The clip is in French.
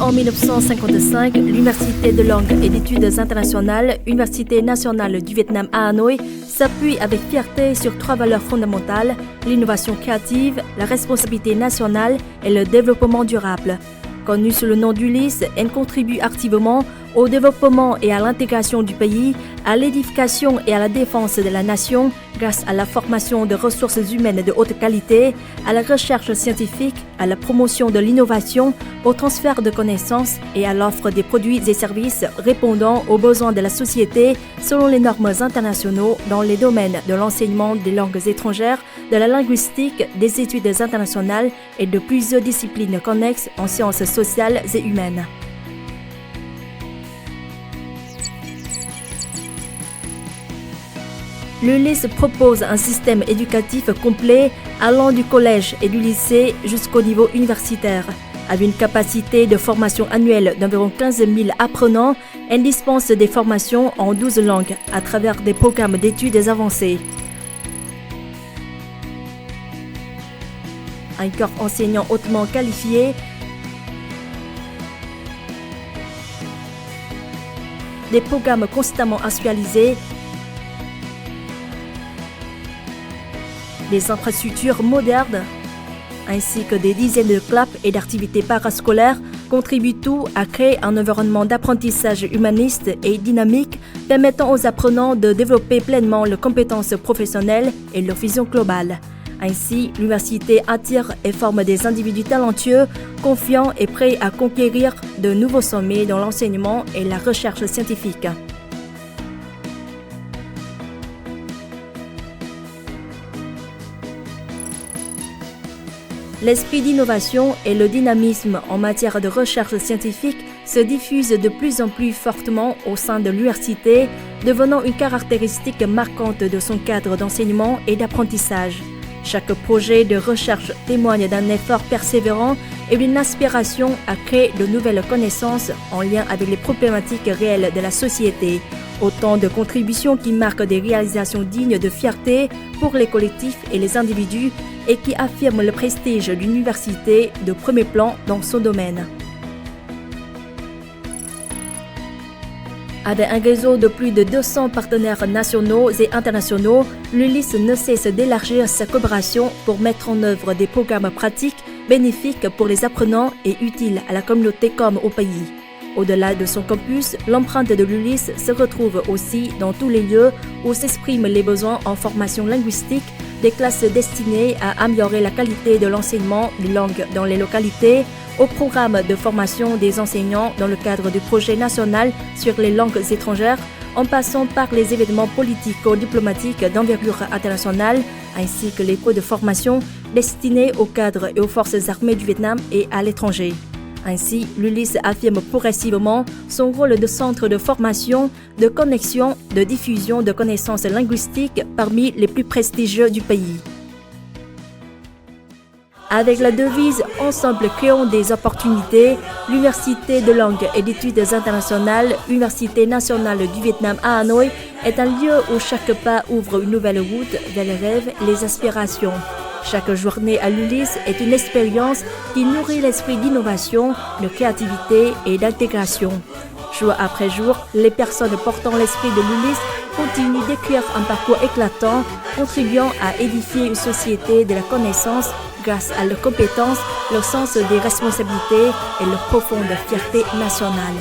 en 1955, l'Université de langue et d'études internationales, Université nationale du Vietnam à Hanoï, s'appuie avec fierté sur 3 valeurs fondamentales, l'innovation créative, la responsabilité nationale et le développement durable. Connue sous le nom d'Ulysse, elle contribue activement au développement et à l'intégration du pays, à l'édification et à la défense de la nation grâce à la formation de ressources humaines de haute qualité, à la recherche scientifique, à la promotion de l'innovation, au transfert de connaissances et à l'offre des produits et services répondant aux besoins de la société selon les normes internationaux dans les domaines de l'enseignement des langues étrangères, de la linguistique, des études internationales et de plusieurs disciplines connexes en sciences sociales et humaines. L'Ulysse propose un système éducatif complet allant du collège et du lycée jusqu'au niveau universitaire. Avec une capacité de formation annuelle d'environ 15 000 apprenants, elle dispense des formations en 12 langues à travers des programmes d'études avancées. Un corps enseignant hautement qualifié, des programmes constamment actualisés, des infrastructures modernes, ainsi que des dizaines de clubs et d'activités parascolaires contribuent tout à créer un environnement d'apprentissage humaniste et dynamique permettant aux apprenants de développer pleinement leurs compétences professionnelles et leur vision globale. Ainsi, l'université attire et forme des individus talentueux, confiants et prêts à conquérir de nouveaux sommets dans l'enseignement et la recherche scientifique. L'esprit d'innovation et le dynamisme en matière de recherche scientifique se diffusent de plus en plus fortement au sein de l'université, devenant une caractéristique marquante de son cadre d'enseignement et d'apprentissage. Chaque projet de recherche témoigne d'un effort persévérant et d'une aspiration à créer de nouvelles connaissances en lien avec les problématiques réelles de la société. Autant de contributions qui marquent des réalisations dignes de fierté pour les collectifs et les individus et qui affirment le prestige d'une université de premier plan dans son domaine. Avec un réseau de plus de 200 partenaires nationaux et internationaux, l'Ulysse ne cesse d'élargir sa coopération pour mettre en œuvre des programmes pratiques bénéfiques pour les apprenants et utiles à la communauté comme au pays. Au-delà de son campus, l'empreinte de l'Ulysse se retrouve aussi dans tous les lieux où s'expriment les besoins en formation linguistique, des classes destinées à améliorer la qualité de l'enseignement des langues dans les localités, au programme de formation des enseignants dans le cadre du projet national sur les langues étrangères, en passant par les événements politico-diplomatiques d'envergure internationale, ainsi que les cours de formation destinés aux cadres et aux forces armées du Vietnam et à l'étranger. Ainsi, l'Ulysse affirme progressivement son rôle de centre de formation, de connexion, de diffusion de connaissances linguistiques parmi les plus prestigieux du pays. Avec la devise « Ensemble créons des opportunités », l'Université de langue et d'études internationales, Université nationale du Vietnam à Hanoï, est un lieu où chaque pas ouvre une nouvelle route vers les rêves et les aspirations. Chaque journée à l'Ulysse est une expérience qui nourrit l'esprit d'innovation, de créativité et d'intégration. Jour après jour, les personnes portant l'esprit de l'Ulysse continuent d'écrire un parcours éclatant, contribuant à édifier une société de la connaissance grâce à leurs compétences, leur sens des responsabilités et leur profonde fierté nationale.